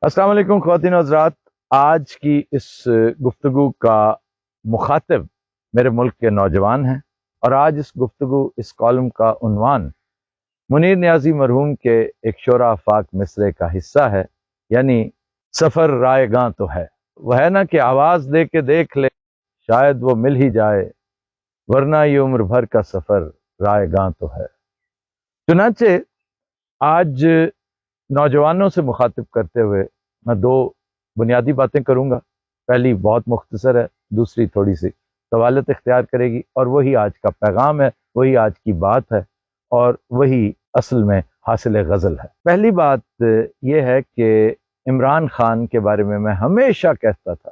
السلام علیکم خواتین و حضرات، آج کی اس گفتگو کا مخاطب میرے ملک کے نوجوان ہیں، اور آج اس کالم کا عنوان منیر نیازی مرحوم کے ایک شعرا آفاق مصرے کا حصہ ہے، یعنی سفر رائے گاں تو ہے۔ وہ ہے نا کہ آواز دے کے دیکھ لے، شاید وہ مل ہی جائے، ورنہ یہ عمر بھر کا سفر رائے گاں تو ہے۔ چنانچہ آج نوجوانوں سے مخاطب کرتے ہوئے میں دو بنیادی باتیں کروں گا۔ پہلی بہت مختصر ہے، دوسری تھوڑی سی طوالت اختیار کرے گی، اور وہی آج کا پیغام ہے، وہی آج کی بات ہے، اور وہی اصل میں حاصل غزل ہے۔ پہلی بات یہ ہے کہ عمران خان کے بارے میں ہمیشہ کہتا تھا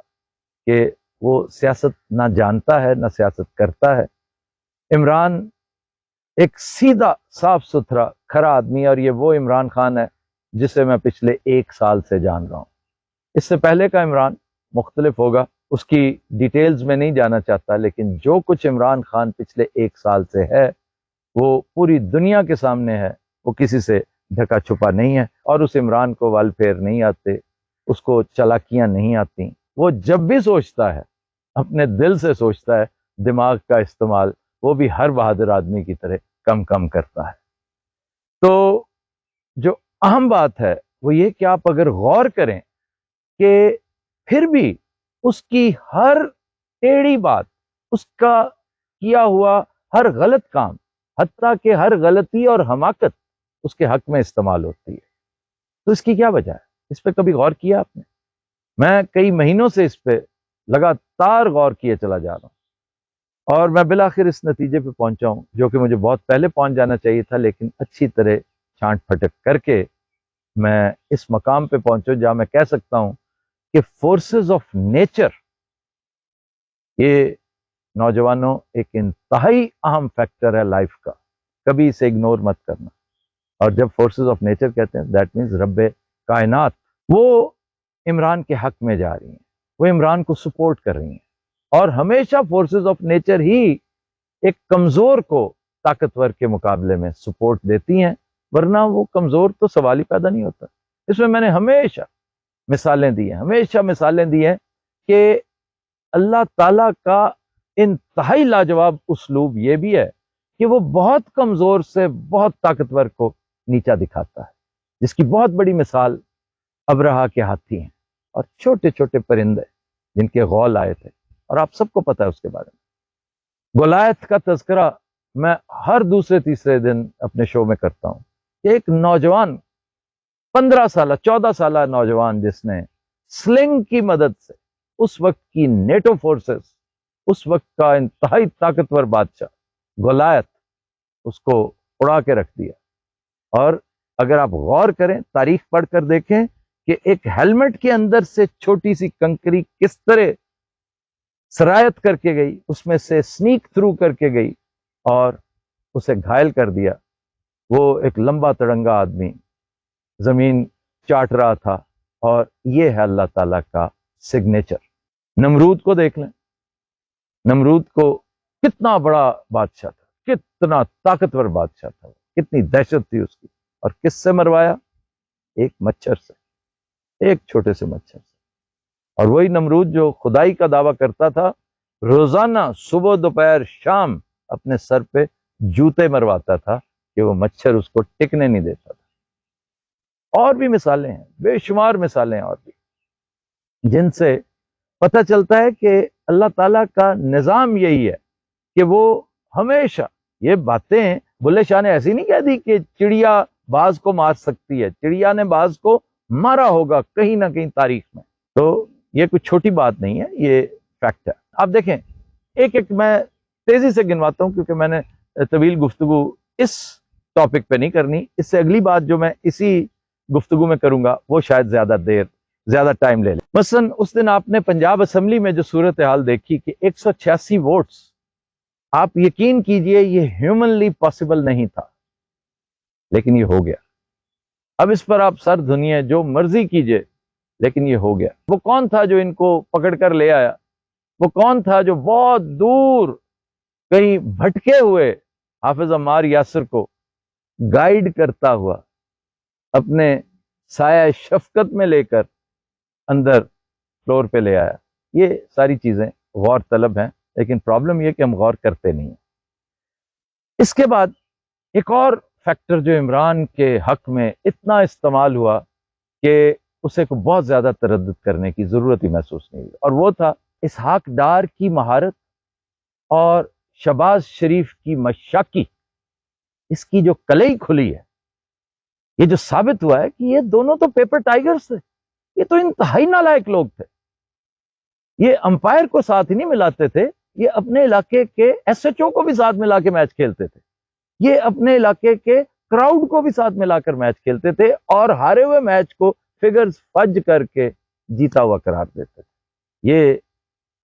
کہ وہ سیاست نہ جانتا ہے نہ سیاست کرتا ہے۔ عمران ایک سیدھا صاف ستھرا کھرا آدمی ہے، اور یہ وہ عمران خان ہے جسے میں پچھلے 1 سال سے جان رہا ہوں۔ اس سے پہلے کا عمران مختلف ہوگا، اس کی ڈیٹیلز میں نہیں جانا چاہتا، لیکن جو کچھ عمران خان پچھلے 1 سال سے ہے وہ پوری دنیا کے سامنے ہے، وہ کسی سے ڈھکا چھپا نہیں ہے، اور اس عمران کو وال پھیر نہیں آتے، اس کو چالاکیاں نہیں آتی۔ وہ جب بھی سوچتا ہے اپنے دل سے سوچتا ہے، دماغ کا استعمال وہ بھی ہر بہادر آدمی کی طرح کم کم کرتا ہے۔ تو جو اہم بات ہے وہ یہ کہ آپ اگر غور کریں کہ پھر بھی اس کی ہر ٹیڑھی بات، اس کا کیا ہوا ہر غلط کام، حتیٰ کہ ہر غلطی اور حماقت اس کے حق میں استعمال ہوتی ہے۔ تو اس کی کیا وجہ ہے؟ اس پہ کبھی غور کیا آپ نے؟ میں کئی مہینوں سے اس پہ لگاتار غور کیے چلا جا رہا ہوں، اور میں بالآخر اس نتیجے پہ پہنچا ہوں، جو کہ مجھے بہت پہلے پہنچ جانا چاہیے تھا، لیکن اچھی طرح چھانٹ پھٹک کر کے میں اس مقام پہ پہنچوں جہاں میں کہہ سکتا ہوں کہ فورسز آف نیچر، یہ نوجوانوں ایک انتہائی اہم فیکٹر ہے لائف کا، کبھی اسے اگنور مت کرنا۔ اور جب فورسز آف نیچر کہتے ہیں، دیٹ مینز رب کائنات، وہ عمران کے حق میں جا رہی ہیں، وہ عمران کو سپورٹ کر رہی ہیں، اور ہمیشہ فورسز آف نیچر ہی ایک کمزور کو طاقتور کے مقابلے میں سپورٹ دیتی ہیں، ورنہ وہ کمزور تو سوال ہی پیدا نہیں ہوتا۔ اس میں نے ہمیشہ مثالیں دی ہیں کہ اللہ تعالیٰ کا انتہائی لاجواب اسلوب یہ بھی ہے کہ وہ بہت کمزور سے بہت طاقتور کو نیچا دکھاتا ہے، جس کی بہت بڑی مثال ابرہا کے ہاتھی ہیں، اور چھوٹے چھوٹے پرندے جن کے غول آئے تھے، اور آپ سب کو پتہ ہے اس کے بارے میں۔ گولیت کا تذکرہ میں ہر دوسرے تیسرے دن اپنے شو میں کرتا ہوں کہ ایک نوجوان 15 سالہ 14 سالہ نوجوان جس نے سلنگ کی مدد سے اس وقت کی نیٹو فورسز، اس وقت کا انتہائی طاقتور بادشاہ گولیت، اس کو اڑا کے رکھ دیا۔ اور اگر آپ غور کریں، تاریخ پڑھ کر دیکھیں کہ ایک ہیلمٹ کے اندر سے چھوٹی سی کنکری کس طرح سرایت کر کے گئی، اس میں سے سنیک تھرو کر کے گئی اور اسے گھائل کر دیا۔ وہ ایک لمبا تڑنگا آدمی زمین چاٹ رہا تھا، اور یہ ہے اللہ تعالیٰ کا سگنیچر۔ نمرود کو دیکھ لیں، نمرود کو کتنا بڑا بادشاہ تھا، کتنا طاقتور بادشاہ تھا، کتنی دہشت تھی اس کی، اور کس سے مروایا؟ ایک مچھر سے، ایک چھوٹے سے مچھر سے۔ اور وہی نمرود جو خدائی کا دعویٰ کرتا تھا، روزانہ صبح دوپہر شام اپنے سر پہ جوتے مرواتا تھا کہ وہ مچھر اس کو ٹکنے نہیں دیتا تھا۔ اور بھی مثالیں ہیں، بے شمار مثالیں اور بھی، جن سے پتہ چلتا ہے کہ اللہ تعالیٰ کا نظام یہی ہے کہ وہ ہمیشہ یہ باتیں بلے شاہ نے ایسی نہیں کہہ دی کہ چڑیا باز کو مار سکتی ہے، چڑیا نے باز کو مارا ہوگا کہیں نہ کہیں تاریخ میں۔ تو یہ کوئی چھوٹی بات نہیں ہے، یہ فیکٹ ہے۔ آپ دیکھیں، ایک ایک میں تیزی سے گنواتا ہوں، کیونکہ میں نے طویل گفتگو اس ٹاپک پہ نہیں کرنی۔ اس سے اگلی بات جو میں اسی گفتگو میں کروں گا وہ شاید زیادہ ٹائم لے لے۔ مثلا اس دن آپ نے پنجاب اسمبلی میں جو صورتحال دیکھی کہ 186 ووٹس، آپ یقین کیجئے یہ ہیومنلی پاسبل نہیں تھا، لیکن یہ ہو گیا۔ اب اس پر آپ سر دھنیے، جو مرضی کیجئے، لیکن یہ ہو گیا۔ وہ کون تھا جو ان کو پکڑ کر لے آیا؟ وہ کون تھا جو بہت دور کہیں بھٹکے ہوئے حافظ عمار یاسر کو گائیڈ کرتا ہوا اپنے سایہ شفقت میں لے کر اندر فلور پہ لے آیا. یہ ساری چیزیں غور طلب ہیں، لیکن پرابلم یہ کہ ہم غور کرتے نہیں ہیں. اس کے بعد ایک اور فیکٹر جو عمران کے حق میں اتنا استعمال ہوا کہ اسے کو بہت زیادہ تردد کرنے کی ضرورت ہی محسوس نہیں ہوئی، اور وہ تھا اسحاق ڈار کی مہارت اور شہباز شریف کی مشاکی. اس کی جو کلئی کھلی ہے، یہ جو ثابت ہوا ہے کہ یہ دونوں تو پیپر ٹائیگرز تھے، یہ تو انتہائی نالائق لوگ تھے. یہ امپائر کو ساتھ ہی نہیں ملاتے تھے، یہ اپنے علاقے کے ایس ایچ او کو بھی ساتھ ملا کے میچ کھیلتے تھے، یہ اپنے علاقے کے کراؤڈ کو بھی ساتھ ملا کر میچ کھیلتے تھے، اور ہارے ہوئے میچ کو فگرز فج کر کے جیتا ہوا قرار دیتے تھے. یہ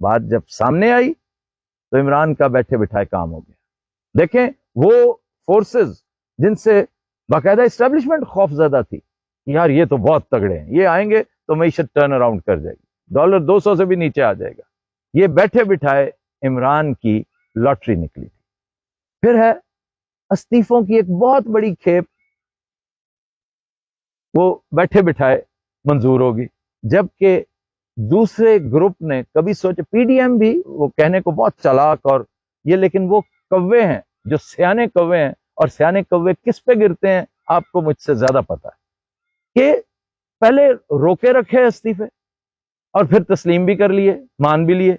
بات جب سامنے آئی تو عمران کا بیٹھے بٹھائے کام ہو گیا. دیکھیں وہ فورسز جن سے باقاعدہ اسٹیبلشمنٹ خوف زدہ تھی، یار یہ تو بہت تگڑے ہیں، یہ آئیں گے تو معیشت ٹرن اراؤنڈ کر جائے گی، ڈالر 200 سے بھی نیچے آ جائے گا. یہ بیٹھے بٹھائے عمران کی لاٹری نکلی تھی. پھر ہے استعفوں کی ایک بہت بڑی کھیپ، وہ بیٹھے بٹھائے منظور ہوگی، جبکہ دوسرے گروپ نے کبھی سوچے. پی ڈی ایم بھی وہ کہنے کو بہت چالاک اور یہ، لیکن وہ کوے ہیں جو سیانے کوے ہیں، اور سیانے کوے کس پہ گرتے ہیں آپ کو مجھ سے زیادہ پتا ہے، کہ پہلے روکے رکھے استعفے اور پھر تسلیم بھی کر لیے، مان بھی لیے،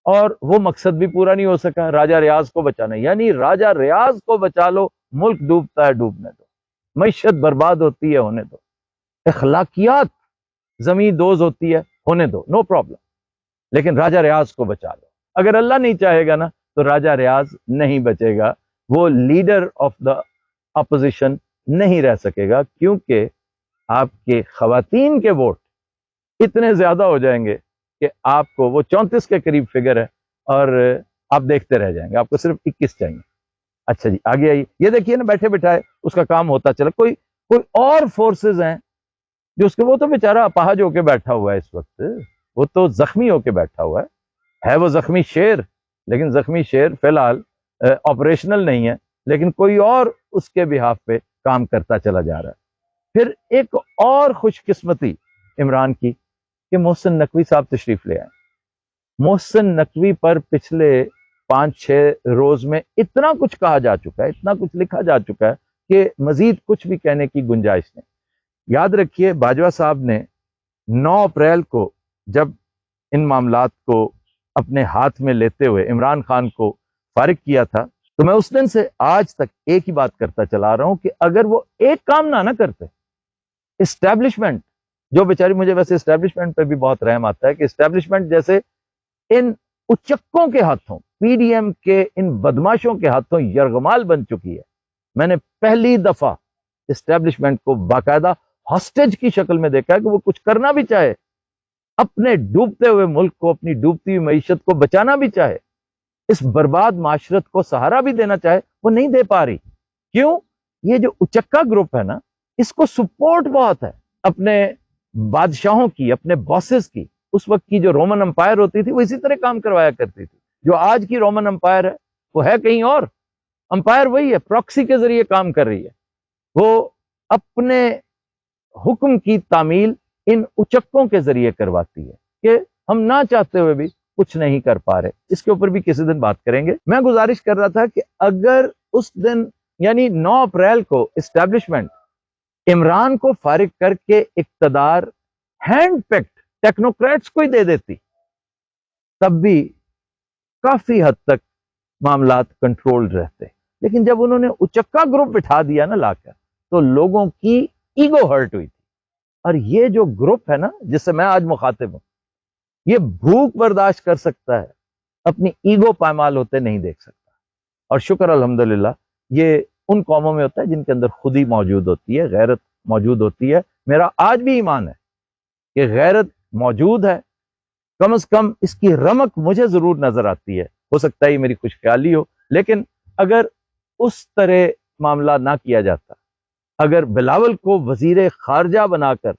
اور وہ مقصد بھی پورا نہیں ہو سکا راجہ ریاض کو بچانا. یعنی راجہ ریاض کو بچا لو، ملک ڈوبتا ہے ڈوبنے دو، معیشت برباد ہوتی ہے ہونے دو، اخلاقیات زمین دوز ہوتی ہے ہونے دو، نو پرابلم، لیکن راجہ ریاض کو بچا لو. اگر اللہ نہیں چاہے گا نا تو راجہ ریاض نہیں بچے گا، وہ لیڈر آف دا اپوزیشن نہیں رہ سکے گا، کیونکہ آپ کے خواتین کے ووٹ اتنے زیادہ ہو جائیں گے کہ آپ کو وہ 34 کے قریب فگر ہے، اور آپ دیکھتے رہ جائیں گے، آپ کو صرف 21 چاہیے. اچھا جی آگے آئیے. یہ دیکھیے نا بیٹھے بٹھائے اس کا کام ہوتا چلا. کوئی اور فورسز ہیں جو اس کے، وہ تو بیچارہ اپاہج ہو کے بیٹھا ہوا ہے اس وقت، وہ تو زخمی ہو کے بیٹھا ہوا ہے وہ زخمی شیر، لیکن زخمی شیر فی الحال آپریشنل نہیں ہے، لیکن کوئی اور اس کے بہاف پہ کام کرتا چلا جا رہا ہے. پھر ایک اور خوش قسمتی عمران کی کہ محسن نقوی صاحب تشریف لے آئے. محسن نقوی پر پچھلے 5-6 روز میں اتنا کچھ کہا جا چکا ہے، اتنا کچھ لکھا جا چکا ہے کہ مزید کچھ بھی کہنے کی گنجائش نہیں. یاد رکھیے باجوہ صاحب نے 9 اپریل کو جب ان معاملات کو اپنے ہاتھ میں لیتے ہوئے عمران خان کو فارغ کیا تھا، تو میں اس دن سے آج تک ایک ہی بات کرتا چلا رہا ہوں کہ اگر وہ ایک کام نہ کرتے، اسٹیبلشمنٹ جو بیچاری، مجھے ویسے اسٹیبلشمنٹ پہ بھی بہت رحم آتا ہے کہ اسٹیبلشمنٹ جیسے ان اچکوں کے ہاتھوں، پی ڈی ایم کے ان بدماشوں کے ہاتھوں یرغمال بن چکی ہے. میں نے پہلی دفعہ اسٹیبلشمنٹ کو باقاعدہ ہاسٹیج کی شکل میں دیکھا ہے کہ وہ کچھ کرنا بھی چاہے، اپنے ڈوبتے ہوئے ملک کو، اپنی ڈوبتی ہوئی معیشت کو بچانا بھی چاہے، اس برباد معاشرت کو سہارا بھی دینا چاہے، وہ نہیں دے پا رہی. کیوں؟ یہ جو اچکا گروپ ہے نا، اس کو سپورٹ بہت ہے اپنے بادشاہوں کی، اپنے باسز کی. اس وقت کی جو رومن امپائر ہوتی تھی وہ اسی طرح کام کروایا کرتی تھی. جو آج کی رومن امپائر ہے وہ ہے کہیں اور، امپائر وہی ہے، پراکسی کے ذریعے کام کر رہی ہے. وہ اپنے حکم کی تعمیل ان اچکوں کے ذریعے کرواتی ہے کہ ہم نہ چاہتے ہوئے بھی کچھ نہیں کر پا رہے. اس کے اوپر بھی کسی دن بات کریں گے. میں گزارش کر رہا تھا کہ اگر اس دن یعنی 9 اپریل کو اسٹیبلشمنٹ عمران کو فارغ کر کے اقتدار ہینڈ پیکڈ ٹیکنوکریٹس کو ہی دے دیتی، تب بھی کافی حد تک معاملات کنٹرول رہتے. لیکن جب انہوں نے اچکا گروپ بٹھا دیا نا لا کر، تو لوگوں کی ایگو ہرٹ ہوئی تھی. اور یہ جو گروپ ہے نا جس سے میں آج مخاطب ہوں، یہ بھوک برداشت کر سکتا ہے، اپنی ایگو پامال ہوتے نہیں دیکھ سکتا. اور شکر الحمدللہ یہ ان قوموں میں ہوتا ہے جن کے اندر خودی موجود ہوتی ہے، غیرت موجود ہوتی ہے. میرا آج بھی ایمان ہے کہ غیرت موجود ہے، کم از کم اس کی رمق مجھے ضرور نظر آتی ہے. ہو سکتا ہے یہ میری خوش خیالی ہو، لیکن اگر اس طرح معاملہ نہ کیا جاتا، اگر بلاول کو وزیر خارجہ بنا کر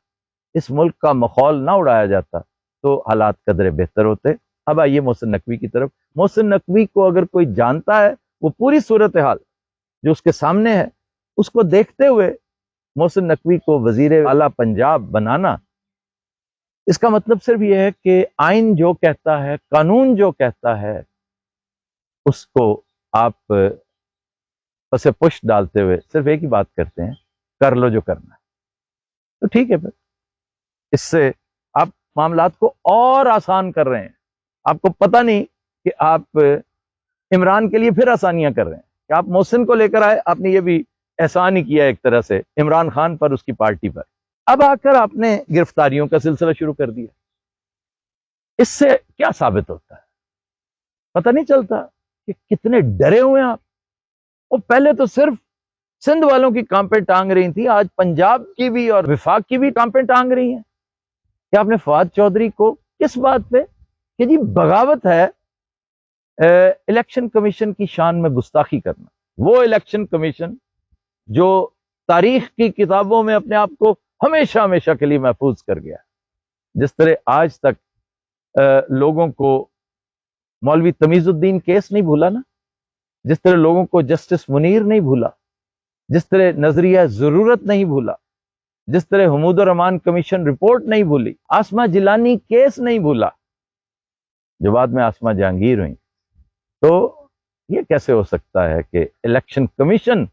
اس ملک کا مخول نہ اڑایا جاتا، تو حالات قدرے بہتر ہوتے. اب آئیے محسن نقوی کی طرف. محسن نقوی کو اگر کوئی جانتا ہے، وہ پوری صورتحال جو اس کے سامنے ہے اس کو دیکھتے ہوئے محسن نقوی کو وزیر اعلیٰ پنجاب بنانا اس کا مطلب صرف یہ ہے کہ آئین جو کہتا ہے، قانون جو کہتا ہے، اس کو آپ پس پش ڈالتے ہوئے صرف ایک ہی بات کرتے ہیں، کر لو جو کرنا ہے۔ تو ٹھیک ہے، پھر اس سے آپ معاملات کو اور آسان کر رہے ہیں۔ آپ کو پتہ نہیں کہ آپ عمران کے لیے پھر آسانیاں کر رہے ہیں کہ آپ محسن کو لے کر آئے، آپ نے یہ بھی احسان ہی کیا ایک طرح سے عمران خان پر، اس کی پارٹی پر۔ اب آ کر آپ نے گرفتاریوں کا سلسلہ شروع کر دیا۔ اس سے کیا ثابت ہوتا ہے؟ پتہ نہیں چلتا کہ کتنے ڈرے ہوئے ہیں آپ۔ وہ پہلے تو صرف سندھ والوں کی کانپیں ٹانگ رہی تھی، آج پنجاب کی بھی اور وفاق کی بھی کانپیں ٹانگ رہی ہیں کہ آپ نے فواد چودھری کو کس بات پہ کہ جی بغاوت ہے الیکشن کمیشن کی شان میں گستاخی کرنا۔ وہ الیکشن کمیشن جو تاریخ کی کتابوں میں اپنے آپ کو ہمیشہ ہمیشہ کے لیے محفوظ کر گیا، جس طرح آج تک لوگوں کو مولوی تمیز الدین کیس نہیں بھولا نا، جس طرح لوگوں کو جسٹس منیر نہیں بھولا، جس طرح نظریہ ضرورت نہیں بھولا، جس طرح حمود الرحمان کمیشن رپورٹ نہیں بھولی، آسمہ جیلانی کیس نہیں بھولا جو بعد میں آسمہ جہانگیر ہوئی۔ تو یہ کیسے ہو سکتا ہے کہ الیکشن کمیشن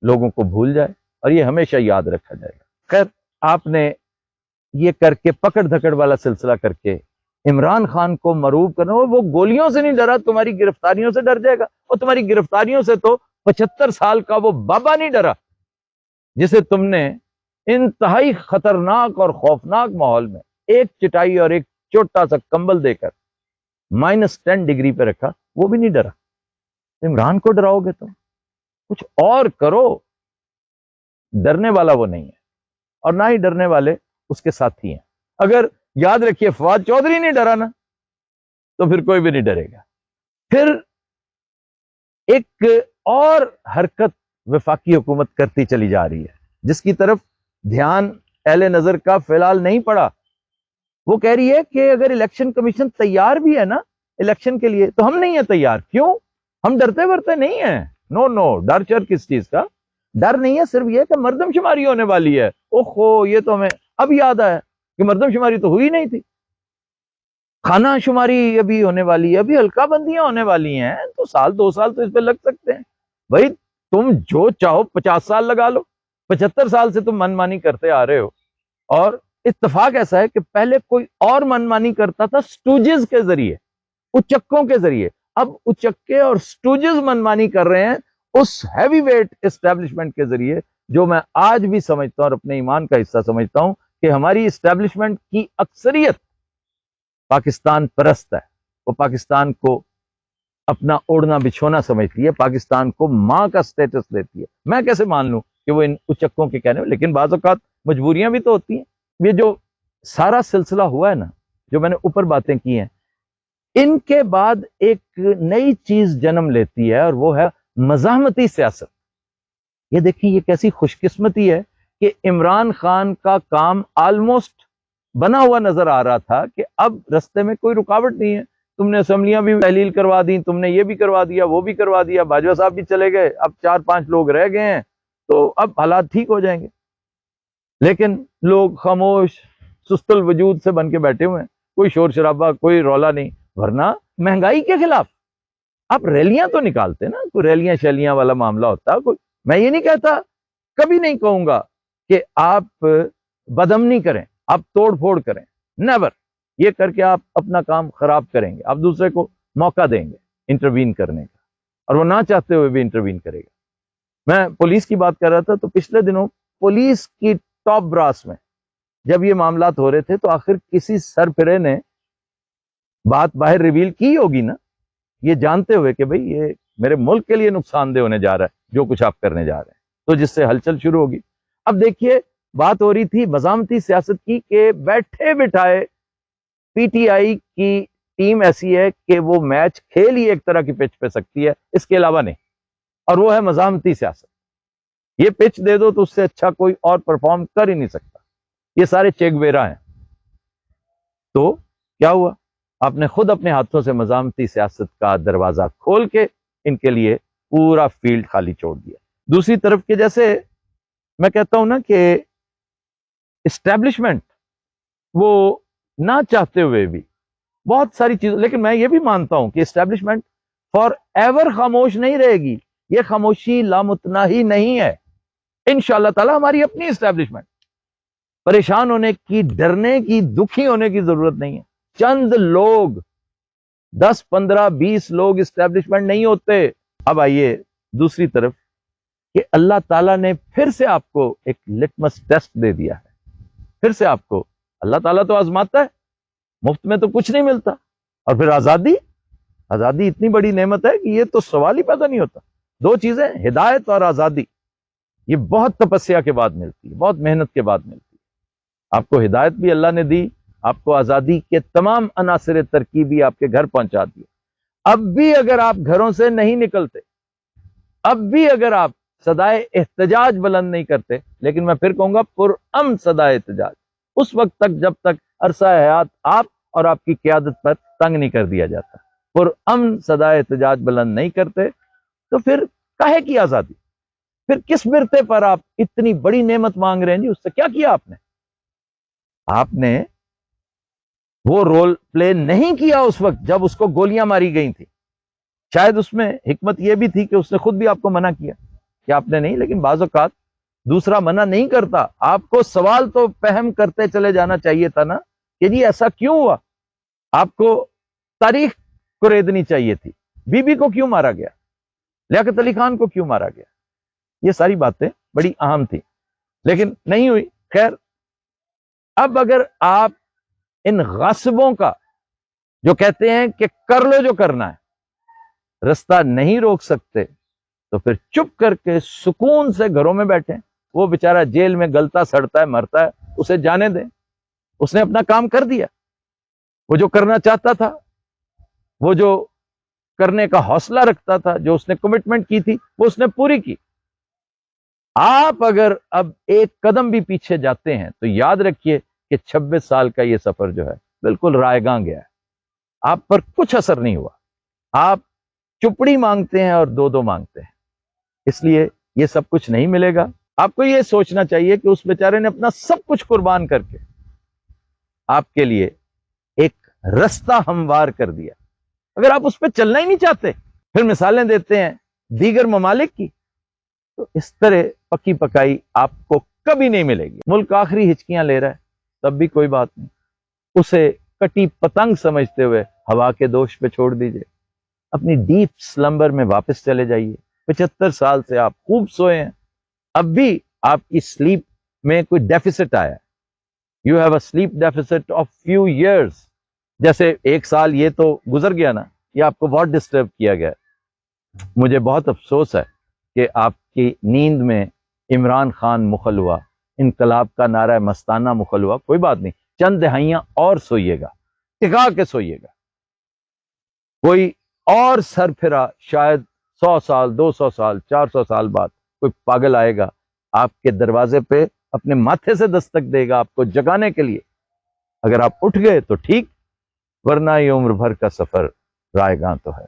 لوگوں کو بھول جائے اور یہ ہمیشہ یاد رکھا جائے گا۔ خیر، آپ نے یہ کر کے پکڑ دھکڑ والا سلسلہ کر کے عمران خان کو مرعوب کرنا، وہ گولیوں سے نہیں ڈرا، تمہاری گرفتاریوں سے ڈر جائے گا۔ اور تمہاری گرفتاریوں سے تو 75 سال کا وہ بابا نہیں ڈرا جسے تم نے انتہائی خطرناک اور خوفناک ماحول میں ایک چٹائی اور ایک چھوٹا سا کمبل دے کر -10 ڈگری پہ رکھا، وہ بھی نہیں ڈرا۔ عمران کو ڈراؤ گے تو کچھ اور کرو۔ ڈرنے والا وہ نہیں ہے اور نہ ہی ڈرنے والے اس کے ساتھی ہیں۔ اگر یاد رکھیے فواد چودھری نہیں ڈرا نا تو پھر کوئی بھی نہیں ڈرے گا۔ پھر ایک اور حرکت وفاقی حکومت کرتی چلی جا رہی ہے جس کی طرف دھیان اہل نظر کا فی الحال نہیں پڑا۔ وہ کہہ رہی ہے کہ اگر الیکشن کمیشن تیار بھی ہے نا الیکشن کے لیے تو ہم نہیں ہیں تیار۔ کیوں؟ ہم ڈرتے ورتے نہیں ہیں۔ نو، ڈر چر کس چیز کا؟ ڈر نہیں ہے، صرف یہ کہ مردم شماری ہونے والی ہے۔ اوہو، یہ تو ہمیں اب یاد آیا کہ مردم شماری تو ہوئی نہیں تھی۔ خانہ شماری ابھی ہونے والی ہے، ابھی حلقہ بندیاں ہونے والی ہیں، تو 1-2 سال تو اس پہ لگ سکتے ہیں۔ بھائی تم جو چاہو 50 سال لگا لو، 75 سال سے تم من مانی کرتے آ رہے ہو۔ اور اتفاق ایسا ہے کہ پہلے کوئی اور من مانی کرتا تھا سٹوجز کے ذریعے، اچکوں کے ذریعے۔ اب اچکے اور سٹوجز من مانی کر رہے ہیں اس ہیوی ویٹ اسٹیبلشمنٹ کے ذریعے، جو میں آج بھی سمجھتا ہوں اور اپنے ایمان کا حصہ سمجھتا ہوں کہ ہماری اسٹیبلشمنٹ کی اکثریت پاکستان پرست ہے۔ وہ پاکستان کو اپنا اوڑھنا بچھونا سمجھتی ہے، پاکستان کو ماں کا سٹیٹس دیتی ہے۔ میں کیسے مان لوں کہ وہ ان اچکوں کے کہنے، لیکن بعض اوقات مجبوریاں بھی تو ہوتی ہیں۔ یہ جو سارا سلسلہ ہوا ہے نا، جو میں نے اوپر باتیں کی ہیں، ان کے بعد ایک نئی چیز جنم لیتی ہے اور وہ ہے مزاحمتی سیاست۔ یہ دیکھیں یہ کیسی خوش قسمتی ہے کہ عمران خان کا کام آلموسٹ بنا ہوا نظر آ رہا تھا کہ اب رستے میں کوئی رکاوٹ نہیں ہے۔ تم نے اسمبلیاں بھی تحلیل کروا دی، تم نے یہ بھی کروا دیا، وہ بھی کروا دیا، باجوہ صاحب بھی چلے گئے، اب 4-5 لوگ رہ گئے ہیں، تو اب حالات ٹھیک ہو جائیں گے۔ لیکن لوگ خاموش سست الوجود سے بن کے بیٹھے ہوئے ہیں، کوئی شور شرابہ، کوئی رولا نہیں۔ ورنہ مہنگائی کے خلاف آپ ریلیاں تو نکالتے نا، کوئی ریلیاں شیلیاں والا معاملہ ہوتا کوئی۔ میں یہ نہیں کہتا، کبھی نہیں کہوں گا کہ آپ بدامنی کریں، آپ توڑ پھوڑ کریں، نیور۔ یہ کر کے آپ اپنا کام خراب کریں گے، آپ دوسرے کو موقع دیں گے انٹروین کرنے کا، اور وہ نہ چاہتے ہوئے بھی انٹروین کرے گا۔ میں پولیس کی بات کر رہا تھا، تو پچھلے دنوں پولیس کی ٹاپ براس میں جب یہ معاملات ہو رہے تھے تو آخر کسی سرپرے نے بات باہر ریویل کی ہوگی نا، یہ جانتے ہوئے کہ بھئی یہ میرے ملک کے لیے نقصان دہ ہونے جا رہا ہے جو کچھ آپ کرنے جا رہے ہیں، تو جس سے ہلچل شروع ہوگی۔ اب دیکھیے بات ہو رہی تھی مزاحمتی سیاست کی کہ بیٹھے بٹھائے پی ٹی آئی کی ٹیم ایسی ہے کہ وہ میچ کھیل ہی ایک طرح کی پچ پہ سکتی ہے، اس کے علاوہ نہیں، اور وہ ہے مزاحمتی سیاست۔ یہ پچ دے دو تو اس سے اچھا کوئی اور پرفارم کر ہی نہیں سکتا۔ یہ سارے چیگویرا ہیں۔ تو کیا ہوا؟ آپ نے خود اپنے ہاتھوں سے مزاحمتی سیاست کا دروازہ کھول کے ان کے لیے پورا فیلڈ خالی چھوڑ دیا۔ دوسری طرف کے جیسے میں کہتا ہوں نا کہ اسٹیبلشمنٹ وہ نہ چاہتے ہوئے بھی بہت ساری چیزیں، لیکن میں یہ بھی مانتا ہوں کہ اسٹیبلشمنٹ فار ایور خاموش نہیں رہے گی. یہ خاموشی لامتناہی نہیں ہے. انشاءاللہ تعالی ہماری اپنی اسٹیبلشمنٹ. پریشان ہونے کی، ڈرنے کی، دکھی ہونے کی ضرورت نہیں ہے. چند لوگ، 10 15 20 لوگ اسٹیبلشمنٹ نہیں ہوتے. اب آئیے دوسری طرف کہ اللہ تعالیٰ نے پھر سے آپ کو ایک لٹمس ٹیسٹ دے دیا ہے. پھر سے آپ کو اللہ تعالیٰ تو آزماتا ہے، مفت میں تو کچھ نہیں ملتا. اور پھر آزادی اتنی بڑی نعمت ہے کہ یہ تو سوال ہی پیدا نہیں ہوتا. دو چیزیں، ہدایت اور آزادی، یہ بہت تپسیا کے بعد ملتی ہے، بہت محنت کے بعد ملتی ہے. آپ کو ہدایت بھی اللہ نے دی، آپ کو آزادی کے تمام عناصر ترکیبی آپ کے گھر پہنچا دیے. اب بھی اگر آپ گھروں سے نہیں نکلتے، اب بھی اگر آپ صدائے احتجاج بلند نہیں کرتے، لیکن میں پھر کہوں گا پرامن صدائے احتجاج، اس وقت تک جب تک عرصہ حیات آپ اور آپ کی قیادت پر تنگ نہیں کر دیا جاتا، پرامن صدائے احتجاج بلند نہیں کرتے، تو پھر کاہے کی آزادی؟ پھر کس مرتے پر آپ اتنی بڑی نعمت مانگ رہے ہیں؟ جی اس سے کیا کیا آپ نے وہ رول پلے نہیں کیا اس وقت جب اس کو گولیاں ماری گئی تھی. شاید اس میں حکمت یہ بھی تھی کہ اس نے خود بھی آپ کو منع کیا کہ آپ نے نہیں، لیکن بعض اوقات دوسرا منع نہیں کرتا، آپ کو سوال تو فہم کرتے چلے جانا چاہیے تھا نا کہ جی ایسا کیوں ہوا. آپ کو تاریخ کو ریدنی چاہیے تھی. بی بی کو کیوں مارا گیا؟ لیاقت علی خان کو کیوں مارا گیا؟ یہ ساری باتیں بڑی اہم تھی، لیکن نہیں ہوئی. خیر، اب اگر آپ ان غاصبوں کا جو کہتے ہیں کہ کر لو جو کرنا ہے رستہ نہیں روک سکتے، تو پھر چپ کر کے سکون سے گھروں میں بیٹھیں. وہ بیچارہ جیل میں گلتا سڑتا ہے، مرتا ہے، اسے جانے دیں. اس نے اپنا کام کر دیا. وہ جو کرنا چاہتا تھا، وہ جو کرنے کا حوصلہ رکھتا تھا، جو اس نے کمٹمنٹ کی تھی، وہ اس نے پوری کی. آپ اگر اب ایک قدم بھی پیچھے جاتے ہیں تو یاد رکھیے کہ 26 سال کا یہ سفر جو ہے بالکل رائے گاں گیا ہے. آپ پر کچھ اثر نہیں ہوا. آپ چپڑی مانگتے ہیں اور دو مانگتے ہیں. اس لیے یہ سب کچھ نہیں ملے گا. آپ کو یہ سوچنا چاہیے کہ اس بیچارے نے اپنا سب کچھ قربان کر کے آپ کے لیے ایک رستہ ہموار کر دیا. اگر آپ اس پہ چلنا ہی نہیں چاہتے، پھر مثالیں دیتے ہیں دیگر ممالک کی، تو اس طرح پکی پکائی آپ کو کبھی نہیں ملے گی. ملک آخری ہچکیاں لے رہا ہے، تب بھی کوئی بات نہیں. اسے کٹی پتنگ سمجھتے ہوئے ہوا کے دوش پہ چھوڑ دیجئے. اپنی ڈیپ سلمبر میں واپس چلے جائیے. 75 سال سے آپ خوب سوئے ہیں، اب بھی آپ کی سلیپ میں کوئی ڈیفیسٹ آیا. You have a slip deficits of few years. جیسے 1 سال یہ تو گزر گیا نا، یہ آپ کو بہت ڈسٹرب کیا گیا. مجھے بہت افسوس ہے کہ آپ کی نیند میں عمران خان مخل ہوا، انقلاب کا نعرہ مستانہ مخل ہوا. کوئی بات نہیں، چند دہائیاں اور سوئیے گا، ٹکا کے سوئیے گا. کوئی اور سر پھرا شاید 100 سال، 200 سال، 400 سال بعد کوئی پاگل آئے گا آپ کے دروازے پہ، اپنے ماتھے سے دستک دے گا آپ کو جگانے کے لیے. اگر آپ اٹھ گئے تو ٹھیک، ورنہ یہ عمر بھر کا سفر رائے گاں تو ہے.